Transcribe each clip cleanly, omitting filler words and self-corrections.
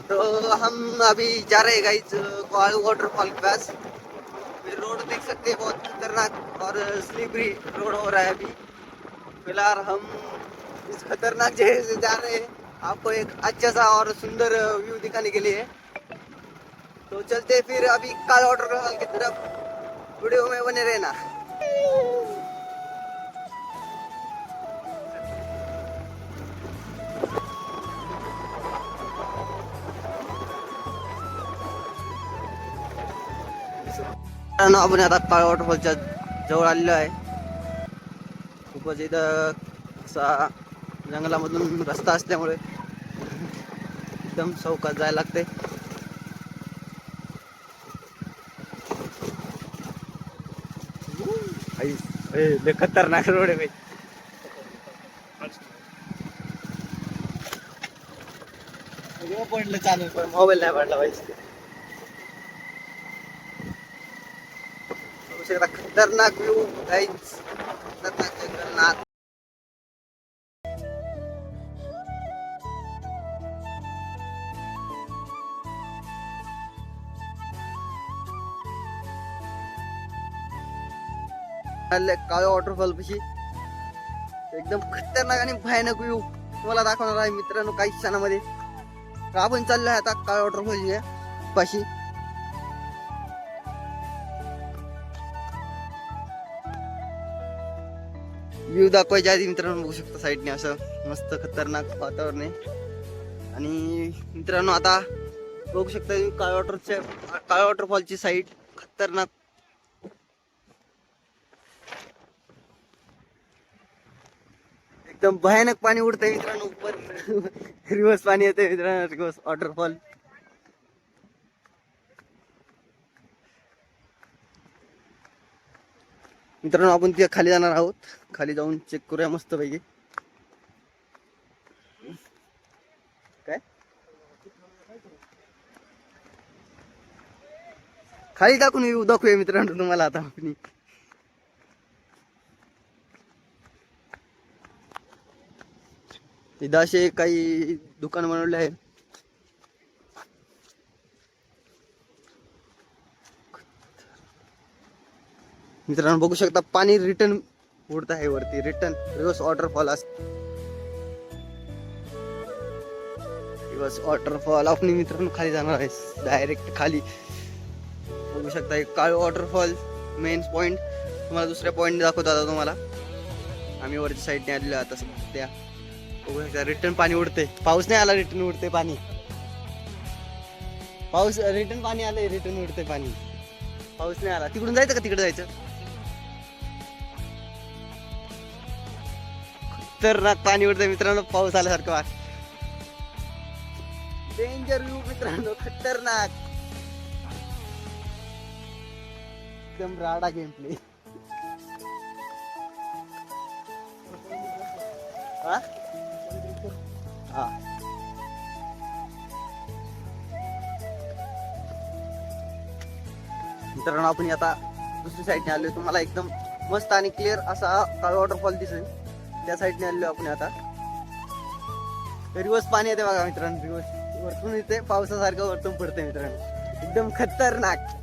तो हम अभी जा रहे हैं गाइस कॉल वाटरफॉल के पास। रोड देख सकते हैं बहुत खतरनाक और स्लिपरी रोड हो रहा है अभी। फिलहाल हम इस खतरनाक जगह से जा रहे हैं आपको एक अच्छा सा और सुंदर व्यू दिखाने के लिए। तो चलते फिर अभी काल वाटरफॉल की तरफ, वीडियो में बने रहना। आपण आता काळ वॉटरफॉलच्या जवळ आलेलो आहे। खूपच इथं असा जंगलामधून रस्ता असल्यामुळे एकदम चौकात जायला लागते। लय खतरनाक रोड आहे भाई। पडलं चालू पण मोबाईल नाही पडला पाहिजे। खतरनाक व्यू गाइस, खतरनाक जंगलनाथ। काळ्या वॉटरफॉल पाशी एकदम खतरनाक आणि भयानक व्यू तुम्हाला दाखवणार आहे मित्रांनो काही क्षणामध्ये। आपण चाललो आहे आता काळ्या वॉटरफॉल पाशी। व्यू दाखवायच्या आधी मित्रांनो बघू शकता साईडने असं मस्त खतरनाक वातावरण आहे। आणि मित्रांनो आता बघू शकता काळ्या वॉटरफॉलची साईड खतरनाक एकदम भयानक पाणी उडतंय मित्रांनो ऊपर। रिवर्स पाणी येते मित्रांनो, रिवर्स वॉटरफॉल। मित्रांनो आपण तिथे खाली जाणार आहोत, खाली जाऊन चेक करूया मस्त पैकी काय खाली टाकून येऊ दाखवूया मित्रांनो तुम्हाला आता। आपण इथं असे काही दुकान बनवले आहे। मित्रांनो बघू शकता पाणी रिटर्न उडत आहे वरती, return reverse waterfall reverse waterfall. आपण मित्रांनो खाली जाणार आहे, डायरेक्ट खाली बघू शकता काळ वॉटरफॉल मेन पॉइंट। तुम्हाला दुसऱ्या पॉइंट दाखवतो आता तुम्हाला। आम्ही वरच्या साईडने आलेलो आता सध्या। बघू शकता रिटर्न पाणी उडते, पाऊस नाही आला रिटर्न उडते पाणी। पाऊस रिटर्न पाणी आलंय, रिटर्न उडते पाणी। पाऊस नाही आला, तिकडून जायचं का तिकडे जायचं? खतरनाक पाणी उडतंय मित्रांनो, पाऊस आल्यासारखं वाट। डेंजर व्यू मित्रांनो, खतरनाक एकदम राडा गेम प्ले। मित्रांनो आपण आता दुसरी साईडने आलोय, तुम्हाला एकदम मस्त आणि क्लिअर असा काळा वॉटरफॉल दिसेल। त्या साईडने आलोय आपण आता। रिवर्स पाणी येते बघा मित्रांनो, रिवर्स वरतून येते पावसासारखं वरतून पडते मित्रांनो, एकदम खतरनाक।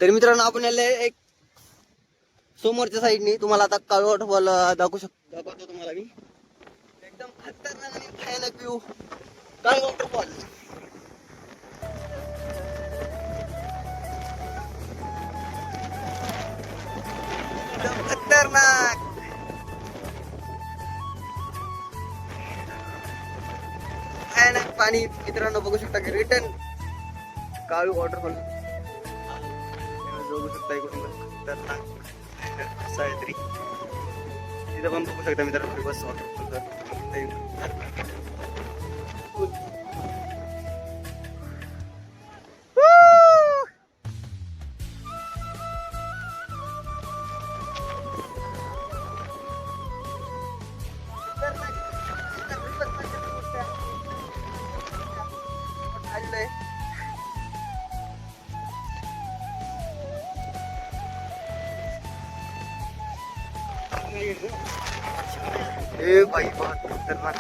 तर मित्रांनो आपण याला एक समोरच्या साईडनी तुम्हाला आता काळा वॉटरफॉल दाखवतो तुम्हाला मी। एकदम खतरनाक आणि भयानक व्यू काळा वॉटरफॉल। एकदम खतरनाक भयानक पाणी मित्रांनो बघू शकता की रिटर्न काळू वॉटरफॉल बघू शकता इकडून खतरनाक सायत्री। तिथं पण बघू शकता मित्रांनो बस वॉटरफॉल। ए भाई बहुत खतरनाक।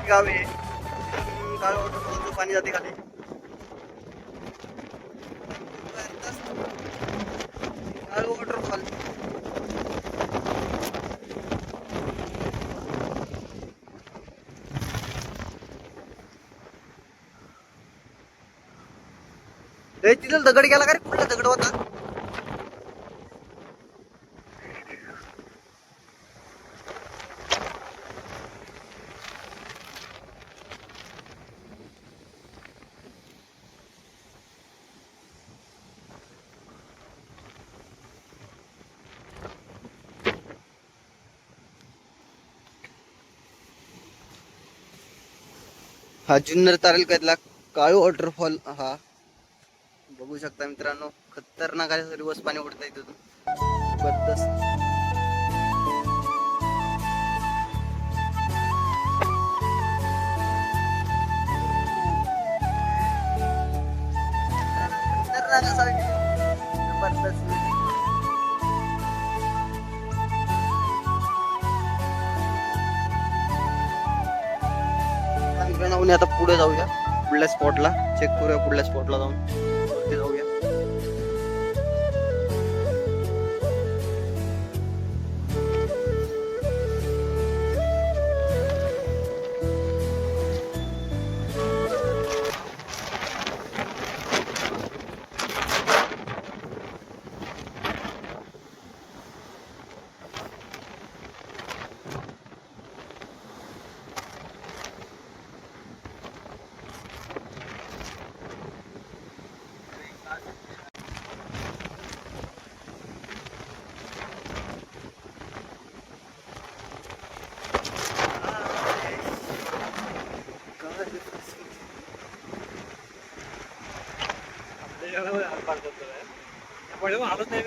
गाव आहे काळ वॉटरफॉलचं पाणी जाते खाली। काळ वॉटरफॉल तिथं दगड गेला का रे? कुठला दगड होता? हा जुन्नर तालुक्यातला काळू वॉटरफॉल हा बघू शकता मित्रांनो। खतरनाक आहे, रिवर्स पाणी उडत इथून जबरदस्त। खतरनाक असा जबरदस्त। मित्रांनो आता पुढे जाऊया, पुढल्या स्पॉटला चेक करूया, पुढल्या स्पॉटला जाऊन तिथे जाऊया। हालत नाही